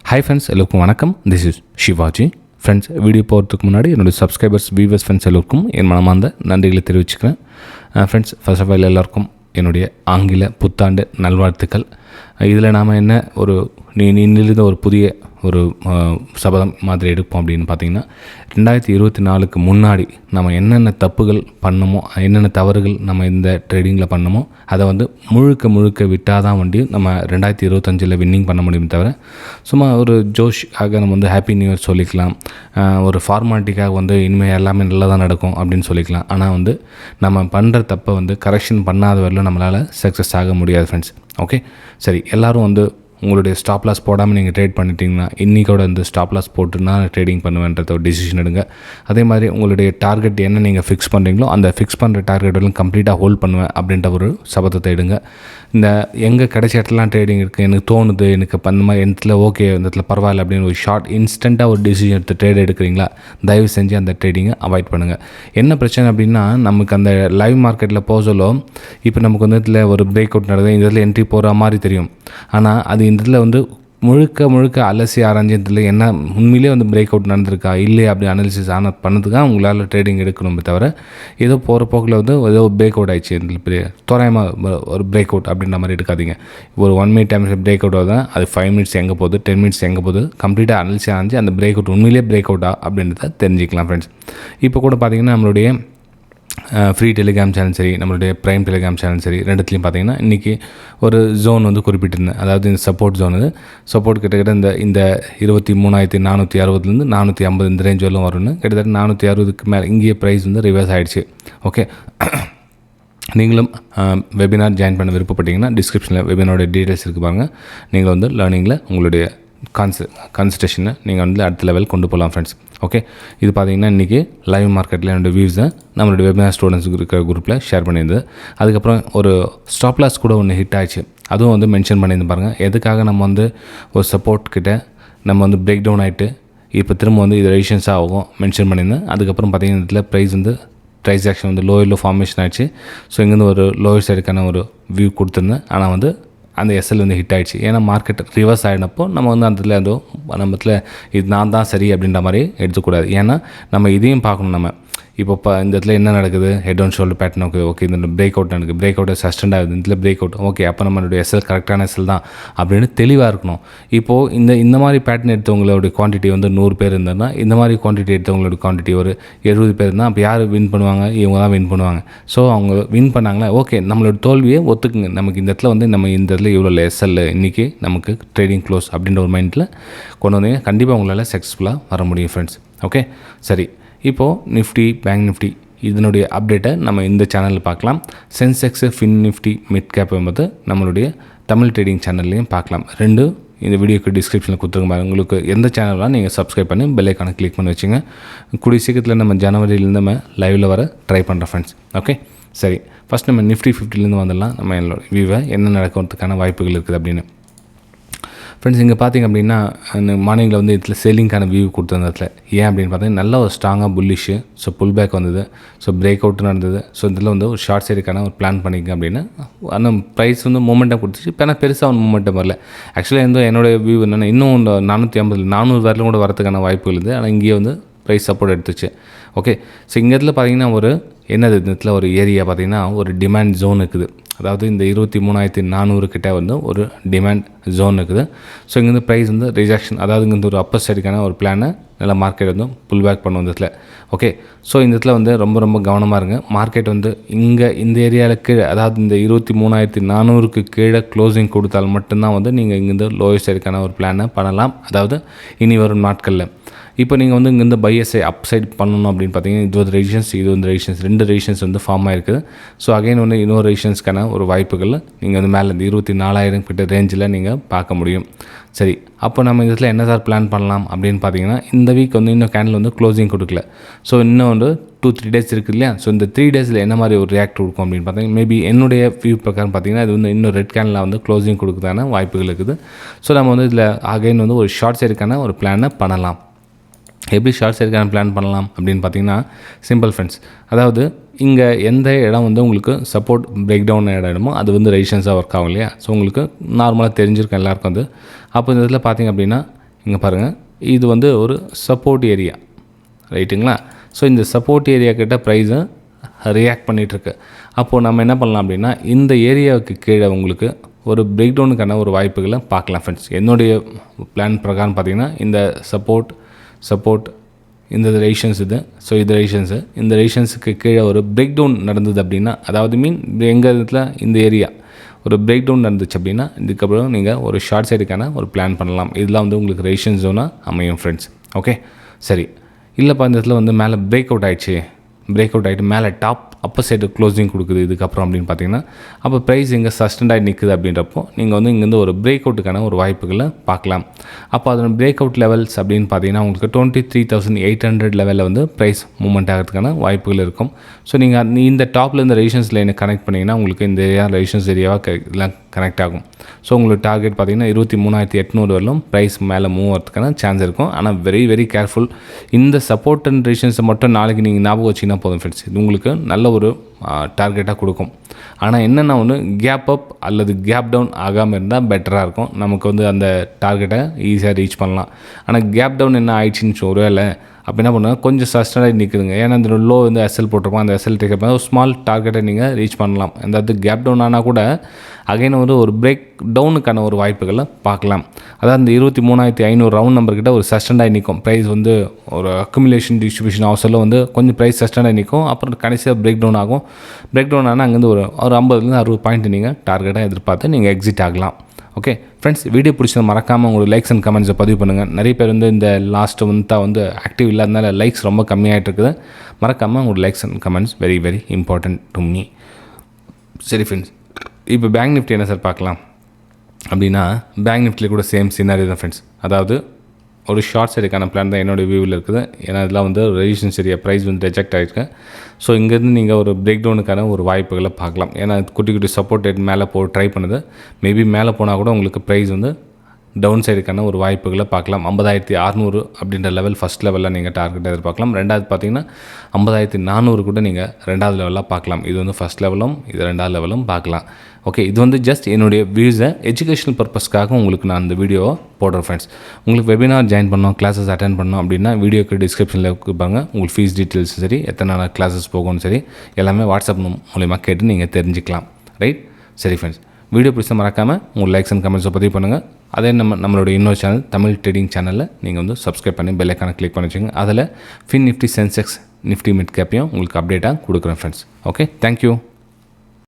Hi friends, எல்லோருக்கும் வணக்கம். This is Sivaji. Friends, video போகிறதுக்கு முன்னாடி என்னுடைய சப்ஸ்கிரைபர்ஸ், வியூவர்ஸ், ஃப்ரெண்ட்ஸ் எல்லோருக்கும் என் மனமார்ந்த நன்றிகளை தெரிவிச்சுக்கிறேன். ஃப்ரெண்ட்ஸ், ஃபர்ஸ்ட் ஆஃப் ஆல் எல்லாருக்கும் என்னுடைய ஆங்கில புத்தாண்டு நல்வாழ்த்துக்கள். இதில் நாம் என்ன ஒரு இன்னிலிருந்து ஒரு புதிய ஒரு சபதம் மாதிரி எடுப்போம் அப்படின்னு பார்த்திங்கன்னா, 2024க்கு முன்னாடி நம்ம என்னென்ன தப்புகள் பண்ணமோ, என்னென்ன தவறுகள் நம்ம இந்த ட்ரேடிங்கில் பண்ணமோ அதை வந்து முழுக்க விட்டால் தான் வண்டி நம்ம 2025 வின்னிங் பண்ண முடியும். தவிர சும்மா ஒரு ஜோஷாக நம்ம வந்து ஹாப்பி நியூ இயர் சொல்லிக்கலாம், ஒரு ஃபார்மாலிட்டிக்காக வந்து இனிமேல் எல்லாமே நல்லா தான் நடக்கும் அப்படின்னு சொல்லிக்கலாம். ஆனால் வந்து நம்ம பண்ணுற தப்பை வந்து கரெக்ஷன் பண்ணாத வரலும் நம்மளால் சக்ஸஸ் ஆக முடியாது ஃப்ரெண்ட்ஸ். ஓகே, சரி. எல்லோரும் வந்து உங்களுடைய ஸ்டாப் லாஸ் போடாமல் நீங்கள் ட்ரேட் பண்ணிட்டீங்கன்னா, இன்றைக்கோட இந்த ஸ்டாப் லாஸ் போட்டு நான் ட்ரேடிங் பண்ணுவேன்றத ஒரு டிசிஷன் எடுங்க. அதே மாதிரி உங்களுடைய டார்கெட் என்ன நீங்கள் ஃபிக்ஸ் பண்ணுறீங்களோ அந்த ஃபிக்ஸ் பண்ணுற டார்கெட்டெல்லாம் கம்ப்ளீட்டாக ஹோல்ட் பண்ணுவேன் அப்படின்ற ஒரு சபதத்தை எடுங்க. இந்த எங்கே கிடைச்ச இடத்துலாம் ட்ரேடிங் இருக்குது, எனக்கு தோணுது, எனக்கு அந்த மாதிரி இடத்துல ஓகே, இந்த இடத்துல பரவாயில்ல அப்படின்னு ஒரு ஷார்ட் இன்ஸ்டண்ட்டாக ஒரு டிசிஷன் எடுத்து ட்ரேட் எடுக்கிறீங்களா, தயவு செஞ்சு அந்த ட்ரேடிங்கை அவாய்ட் பண்ணுங்கள். என்ன பிரச்சனை அப்படின்னா, நமக்கு அந்த லைவ் மார்க்கெட்டில் போக சொல்ல இப்போ நமக்கு வந்து இதில் ஒரு பிரேக் அவுட் நடக்குது, இந்த இதில் என்ட்ரி போகிற மாதிரி தெரியும். ஆனால் அது இந்த இதில் வந்து முழுக்க அலசி ஆராய்ஞ்சு இதில் என்ன உண்மையிலே வந்து பிரேக் அவுட் நடந்திருக்கா இல்லையா அப்படி அனாலிசிஸ் பண்ணதுக்காக உங்களால் ட்ரேடிங் எடுக்கணுமே தவிர, ஏதோ போகிற போக்கில் வந்து ஏதோ பிரேக் அவுட் ஆகிடுச்சு, இதில் தோராயமாக ஒரு பிரேக் அவுட் அப்படின்ற மாதிரி எடுக்காதீங்க. ஒரு 1 மினிட் டைம் பிரேக் அவுட் ஆகுது, அது 5 மினிட்ஸ் எங்கே போகுது, 10 மினிட்ஸ் எங்கே போகுது, கம்ப்ளீட்டாக அனாலிசிஸ் ஆராய்ஞ்சு அந்த பிரேக் அவுட் உண்மையிலே பிரேக் அவுட்டா அப்படின்றத தெரிஞ்சிக்கலாம் ஃப்ரெண்ட்ஸ். இப்போ கூட பார்த்திங்கன்னா நம்மளுடைய ஃப்ரீ டெலிகிராம் சேனல் சரி, நம்மளுடைய ப்ரைம் டெலிகிராம் சேனல் சரி, ரெண்டுத்துலையும் பார்த்திங்கன்னா இன்றைக்கி ஒரு ஜோன் வந்து குறிப்பிட்டிருந்தேன். அதாவது இந்த சப்போர்ட் ஜோன், இது சப்போர்ட் கிட்டத்தட்ட இந்த 23,460 450 இந்த ரேஞ்ச் வரலும் வரும்னு, கிட்டத்தட்ட 460க்கு மேலே இங்கேயே ப்ரைஸ் வந்து ரிவர்ஸ் ஆகிடுச்சு. ஓகே, நீங்களும் வெபினார் ஜாயின் பண்ண விருப்பப்பட்டீங்கன்னா டிஸ்கிரிப்ஷனில் வெபினாரோட டீட்டெயில்ஸ் இருக்குது பாருங்கள். நீங்கள் வந்து லேர்னிங்கில் உங்களுடைய கான்சன்ட்ரேஷனை நீங்கள் வந்து அடுத்த லெவல் கொண்டு போகலாம் ஃப்ரெண்ட்ஸ். ஓகே, இது பார்த்திங்கன்னா இன்றைக்கி லைவ் மார்க்கெட்டில் என்னோடய வியூஸை நம்மளுடைய வெபினார் ஸ்டூடெண்ட்ஸுக்கு இருக்கிற குரூப்பில் ஷேர் பண்ணியிருந்தது. அதுக்கப்புறம் ஒரு ஸ்டாப் லாஸ் கூட ஒன்று ஹிட் ஆகிடுச்சு, அதுவும் வந்து மென்ஷன் பண்ணியிருந்து பாருங்கள். எதுக்காக நம்ம வந்து ஒரு சப்போர்ட் கிட்ட நம்ம வந்து பிரேக் டவுன் ஆகிட்டு இப்போ திரும்ப வந்து இது ரெசிஸ்டன்ஸாக ஆகும் மென்ஷன் பண்ணியிருந்தேன். அதுக்கப்புறம் பார்த்திங்கன்னா இதில் ப்ரைஸ் வந்து Preis-Aktion வந்து லோயரில் ஃபார்மேஷன் ஆகிடுச்சு. ஸோ இங்கேருந்து ஒரு லோயர் சைடுக்கான ஒரு வியூ கொடுத்துருந்தேன். ஆனால் வந்து அந்த எஸ்எல் வந்து ஹிட் ஆகிடுச்சு. ஏன்னா மார்க்கெட் ரிவர்ஸ் ஆகினப்போ நம்ம வந்து அந்த இடத்துல ஏதோ நம்மத்தில் இது நான் தான் சரி அப்படின்ற மாதிரி எடுத்துக்கூடாது. ஏன்னா நம்ம இதையும் பார்க்கணும். நம்ம இப்போ இந்த இடத்துல என்ன நடக்குது, ஹெட் அண்ட் ஷோல்டர் பேட்டர்ன் இருக்குது. ஓகே, இந்த பிரேக் அவுட் நடக்குது, பிரேக் அவுட்டை சஸ்டெண்ட் ஆகுது, இதில் பிரேக் அவுட். ஓகே, அப்போ நம்மளுடைய எஸ்எல் கரெக்டான எஸ்எல் தான் அப்படின்னு தெளிவாக இருக்கணும். இப்போது இந்த மாதிரி பேட்டர்ன் எடுத்தவங்களோட குவான்டிட்டி வந்து 100 பேர் இருந்தாங்கன்னா, இந்த மாதிரி குவான்டிட்டி எடுத்தவங்களோட குவான்டிட்டி ஒரு 70 பேர் இருந்தால் அப்போ யார் வின் பண்ணுவாங்க? இவங்க தான் வின் பண்ணுவாங்க. ஸோ அவங்க வின் பண்ணாங்களா, ஓகே, நம்மளோட தோல்வியை ஒத்துக்குங்க. நமக்கு இந்த இடத்துல வந்து நம்ம இந்த இடத்துல இவ்வளோ எஸ்எல் இன்றைக்கி நமக்கு ட்ரேடிங் க்ளோஸ் அப்படின்ற ஒரு மைண்டில் கொண்டு வந்தீங்க, கண்டிப்பாக உங்களால் சக்ஸஸ்ஃபுல்லாக வர முடியும் ஃப்ரெண்ட்ஸ். ஓகே, சரி. இப்போது நிஃப்டி, பேங்க் நிஃப்டி இதனுடைய அப்டேட்டை நம்ம இந்த சேனலில் பார்க்கலாம். Sensex, fin Nifty, mid cap என்பது நம்மளுடைய தமிழ் ட்ரேடிங் சேனல்லையும் பார்க்கலாம். ரெண்டு இந்த வீடியோக்கு டிஸ்கிரிப்ஷனில் கொடுத்துருங்க பாருங்கள். உங்களுக்கு எந்த சேனல்லாம் நீங்கள் சப்ஸ்கிரைப் பண்ணி பெல் ஐக்கானை கிளிக் பண்ணி வச்சுங்க. கூடிய சீக்கிரத்தில் நம்ம ஜனவரியிலேருந்து நம்ம லைவில் வர ட்ரை பண்ணுறோம் ஃப்ரெண்ட்ஸ். ஓகே, சரி. ஃபஸ்ட் நம்ம நிஃப்டி 50லேருந்து வந்துடலாம். நம்ம என்னோட வியூவை என்ன நடக்கிறதுக்கான வாய்ப்புகள் இருக்குது அப்படின்னு. ஃப்ரெண்ட்ஸ், இங்கே பார்த்திங்க அப்படின்னா மார்னிங்கில் வந்து இதில் செல்லிங்கான வியூ கொடுத்துருந்ததுல ஏன் அப்படின்னு பார்த்தீங்கன்னா நல்ல ஒரு ஸ்ட்ராங்காக புல்லிஷு. ஸோ புல் பேக் வந்தது, ஸோ பிரேக் அவுட் நடந்தது. ஸோ இதில் வந்து ஒரு ஷார்ட் சைடுக்கான ஒரு பிளான் பண்ணிங்க அப்படின்னா ஆனால் ப்ரைஸ் வந்து மூமெண்ட்டாக கொடுத்துச்சு. இப்போ ஆனால் பெருசாக ஒரு மூமெண்ட்டம் வரல. ஆக்சுவலாக வந்து என்னோடய வியூ என்னென்னா இன்னும் 450 400 வரலும் கூட வரதுக்கான வாய்ப்புகள் இருக்குது. ஆனால் இங்கேயே வந்து ப்ரைஸ் சப்போர்ட் எடுத்துச்சு. ஓகே, ஸோ இங்கே இடத்துல பார்த்திங்கன்னா ஒரு என்னது இந்த இடத்துல ஒரு ஏரியா பார்த்திங்கன்னா ஒரு டிமாண்ட் ஜோன் இருக்குது. அதாவது இந்த 23,400 கிட்ட வந்து ஒரு டிமாண்ட் ஜோன் இருக்குது. ஸோ இங்கேருந்து ப்ரைஸ் வந்து ரிஜெக்ஷன், அதாவது இங்கேருந்து ஒரு அப்பர் சைடுக்கான ஒரு பிளானை நல்லா மார்க்கெட் வந்து புல் பேக் பண்ணும் இந்த இடத்துல. ஓகே, ஸோ இந்த இடத்துல வந்து ரொம்ப கவனமாக இருங்க. மார்க்கெட் வந்து இங்கே இந்த ஏரியாவில் கீழே, அதாவது இந்த 23,400க்கு கீழே க்ளோசிங் கொடுத்தால் மட்டும்தான் வந்து நீங்கள் இங்கேருந்து லோயர் சைடுக்கான ஒரு பிளானை பண்ணலாம். அதாவது இனி வரும் நாட்களில் இப்போ நீங்கள் வந்து இங்கேருந்து பையஸை அப் சைட் பண்ணணும் அப்படின்னு பார்த்தீங்கன்னா இது வந்து ரெசிஸ்டன்ஸ், இது வந்து ரெசிஸ்டன்ஸ், 2 ரெசிஸ்டன்ஸ் வந்து ஃபார்ம் ஆகிருக்குது. ஸோ அகைன் வந்து இன்னொரு ரெசிஸ்டன்ஸ்க்கான ஒரு வாய்ப்புகள் நீங்கள் வந்து மேலே இந்த 24,000 கிட்ட ரேஞ்சில் நீங்கள் பார்க்க முடியும். சரி, அப்போ நம்ம இதில் என்ன சார் பிளான் பண்ணலாம் அப்படின்னு பார்த்தீங்கன்னா, இந்த வீக் வந்து இன்னும் கேண்டில் வந்து க்ளோசிங் கொடுக்கல. ஸோ இன்னும் வந்து 2-3 டேஸ் இருக்குது இல்லையா. ஸோ இந்த 3 டேஸில் என்ன மாதிரி ஒரு ரியாக்ட் கொடுக்கும் அப்படின்னு பார்த்தீங்கன்னா, மேபி என்னுடைய வியூ பிரகாரம் பார்த்தீங்கன்னா இது வந்து இன்னும் ரெட் கேண்டில் வந்து க்ளோசிங் கொடுக்குறதான வாய்ப்புகள் இருக்குது. ஸோ நம்ம வந்து இதில் அகைன் வந்து ஒரு ஷார்ட் சைடுக்கான ஒரு பிளானை பண்ணலாம். எப்படி ஷார்ட் சைடுக்கான பிளான் பண்ணலாம் அப்படின்னு பார்த்தீங்கன்னா, சிம்பிள் ஃப்ரெண்ட்ஸ். அதாவது இங்கே எந்த இடம் வந்து உங்களுக்கு சப்போர்ட் பிரேக் டவுன் இடமோ அது வந்து ரெசிஸ்டன்ஸாக ஒர்க் ஆகும் இல்லையா. ஸோ உங்களுக்கு நார்மலாக தெரிஞ்சிருக்கும் எல்லாருக்கும் அது. அப்போ இந்த இதில் பார்த்திங்க அப்படின்னா இங்கே பாருங்கள், இது வந்து ஒரு சப்போர்ட் ஏரியா, ரைட்டுங்களா? ஸோ இந்த சப்போர்ட் ஏரியா கிட்ட ப்ரைஸை ரியாக்ட் பண்ணிகிட்ருக்கு. அப்போது நம்ம என்ன பண்ணலாம் அப்படின்னா, இந்த ஏரியாவுக்கு கீழே உங்களுக்கு ஒரு பிரேக் டவுனுக்கான ஒரு வாய்ப்புகளை பார்க்கலாம் ஃப்ரெண்ட்ஸ். என்னுடைய பிளான் பிரகாரம் பார்த்திங்கன்னா, இந்த சப்போர்ட் இந்த ரெசிஸ்டன்ஸ் இது. ஸோ இது ரெசிஸ்டன்ஸு, இந்த ரெசிஸ்டன்ஸுக்கு கீழே ஒரு பிரேக் டவுன் நடந்தது அப்படின்னா, அதாவது எங்கள் இடத்துல இந்த ஏரியா ஒரு பிரேக் டவுன் நடந்துச்சு அப்படின்னா, இதுக்கப்புறம் நீங்கள் ஒரு ஷார்ட் சைடுக்கான ஒரு பிளான் பண்ணலாம். இதெல்லாம் வந்து உங்களுக்கு ரெசிஸ்டன்ஸ் ஜோனாக அமையும் ஃப்ரெண்ட்ஸ். ஓகே, சரி. இல்லைப்பா, இந்த இடத்துல வந்து மேலே பிரேக் அவுட் ஆகிட்டு மேலே டாப் அப்பர் சைடு க்ளோசிங் கொடுக்குது இதுக்கப்புறம் அப்படின்னு பார்த்தீங்கன்னா, அப்போ ப்ரைஸ் இங்கே சஸ்டெண்ட் ஆகி நிற்குது அப்படின்றப்போ நீங்கள் வந்து இங்கேருந்து ஒரு பிரேக் அவுட்டுக்கான ஒரு வாய்ப்புகளை பார்க்கலாம். அப்போ அதோட பிரேக் அவுட் லெவல்ஸ் அப்படின்னு பார்த்தீங்கன்னா உங்களுக்கு 23,800 லெவலில் வந்து ப்ரைஸ் மூவ்மெண்ட் ஆகிறதுக்கான வாய்ப்புகள் இருக்கும். ஸோ நீங்கள் இந்த டாப்பில் இந்த ரெசிஸ்டன்ஸ் லைனை கனெக்ட் பண்ணிங்கன்னா உங்களுக்கு இந்த ஏரியா ரெசிஸ்டன்ஸ் ஏரியாவாக எல்லாம் கனெக்ட் ஆகும். ஸோ உங்களுக்கு டார்கெட் பார்த்தீங்கன்னா 23,800 வரலும் ப்ரைஸ் மேலே மூவ் ஆகிறதுக்கான சான்ஸ் இருக்கும். ஆனால் வெரி வெரி கேர்ஃபுல். இந்த சப்போர்ட் அண்ட் ரெசிஸ்டன்ஸை மட்டும் நாளைக்கு நீங்கள் ஞாபகம் வச்சிங்கன்னா போதும் ஃப்ரெண்ட்ஸ், இது உங்களுக்கு நல்ல ஒரு டார்கெட்டாக கொடுக்கும். ஆனால் என்னென்னா ஒன்று, கேப் அப் அல்லது கேப் டவுன் ஆகாமல் இருந்தால் பெட்டராக இருக்கும். நமக்கு வந்து அந்த டார்கெட்டை ஈஸியாக ரீச் பண்ணலாம். ஆனால் கேப் டவுன் என்ன ஆயிடுச்சுன்னு ஒருவேளை அப்போ என்ன பண்ணுங்கள், கொஞ்சம் சஸ்டனாக நிற்குதுங்க. ஏன்னா அந்த லோ வந்து எஸ்எல் போட்டிருப்போம், அந்த எஸ்எல் டேக் ஒரு ஸ்மால் டார்கெட்டை நீங்கள் ரீச் பண்ணலாம். அந்த கேப் டவுன் ஆனால் கூட அகைன் வந்து ஒரு பிரேக் டவுனுக்கான ஒரு வாய்ப்புகளை பார்க்கலாம். அதாவது அந்த 23,500 ரவுண்ட் நம்பர்கிட்ட ஒரு சஸ்டண்டாக நிற்கும். ப்ரைஸ் வந்து ஒரு அக்குமுலேஷன் டிஸ்ட்ரிபியூஷன் அவசரில் வந்து கொஞ்சம் ப்ரைஸ் சஸ்டண்டாக நிற்கும். அப்புறம் கடைசியாக பிரேக் டவுன் ஆகும். பிரேக் டவுன் ஆனால் அங்கேருந்து ஒரு 50-60 பாயிண்ட் நீங்கள் டார்கெட்டாக எதிர்பார்த்து நீங்கள் எக்ஸிட் ஆகலாம். ஓகே ஃப்ரெண்ட்ஸ், வீடியோ பிடிச்சது மறக்காமல் உங்களுக்கு லைக்ஸ் அண்ட் கமெண்ட்ஸை பதிவு பண்ணுங்கள். நிறைய பேர் வந்து இந்த லாஸ்ட் மந்த்தாக வந்து ஆக்டிவ் இல்லாதனால லைக்ஸ் ரொம்ப கம்மியாகிட்டு இருக்குது. மறக்காமல் உங்களுக்கு likes and comments very very important to me. சரி ஃப்ரெண்ட்ஸ், இப்போ பேங்க் நிஃப்டி என்ன சார் பார்க்கலாம் அப்படின்னா, பேங்க் நிஃப்டியில் கூட சேம் சினாரியோ தான் ஃப்ரெண்ட்ஸ். அதாவது ஒரு ஷார்ட் சைடுக்கான பிளான் தான் என்னோடய வியூவில் இருக்குது. ஏன்னா இதெல்லாம் வந்து ரெசிஸ்டன்ஸ் ஏரியா ப்ரைஸ் வந்து ரிஜெக்ட் ஆகிருக்கு. ஸோ இங்கேருந்து நீங்கள் ஒரு பிரேக் டவுனுக்கான ஒரு வாய்ப்புகளை பார்க்கலாம். ஏன்னா குட்டி சப்போர்ட் ரேட் மேலே ட்ரை பண்ணுது. மேபி மேலே போனால் கூட உங்களுக்கு ப்ரைஸ் வந்து டவுன் சைடுக்கான ஒரு வாய்ப்புகளை பார்க்கலாம். 50,600 அப்படின்ற லெவல் ஃபஸ்ட் லெவலில் நீங்கள் டார்கெட் எதிர்பார்க்கலாம். ரெண்டாவது பார்த்தீங்கன்னா 50,400 கூட நீங்கள் ரெண்டாவது லெவலில் பார்க்கலாம். இது வந்து ஃபஸ்ட் லெவலும் இது ரெண்டாவது லெவலும் பார்க்கலாம். ஓகே, இது வந்து ஜஸ்ட் என்னுடைய வியூஸை எஜுகேஷனல் பர்பஸ்க்காக உங்களுக்கு நான் அந்த வீடியோவை போடுறேன் ஃப்ரெண்ட்ஸ். உங்களுக்கு வெபினார் ஜாயின் பண்ணோம், கிளாஸஸ் அட்டென்ட் பண்ணோம் அப்படின்னா வீடியோக்கு டிஸ்கிரிப்ஷனில் கொடுப்பாங்க. உங்களுக்கு ஃபீஸ் டீட்டெயில்ஸ் சரி, எத்தனை நாள் கிளாஸஸ் போகணும் சரி, எல்லாமே வாட்ஸ்அப் மூலிமா கேட்டு நீங்கள் தெரிஞ்சுக்கலாம். ரைட்? சரி ஃப்ரெண்ட்ஸ், வீடியோ பிடிச்ச மறக்காமல் உங்கள் லைக்ஸ் அண்ட் கமெண்ட்ஸை பதிவு பண்ணுங்கள். அதே நம்மளோட இன்னொரு சேனல் தமிழ் ட்ரேடிங் சேனலில் நீங்கள் வந்து சப்ஸ்கிரைப் பண்ணி பெல் ஐக்கானை கிளிக் பண்ணி வச்சுங்க. அதில் Fin Nifty Sensex Nifty mid கேப்பையும் உங்களுக்கு அப்டேட்டாக கொடுக்குறேன் ஃப்ரெண்ட்ஸ். Okay, thank you.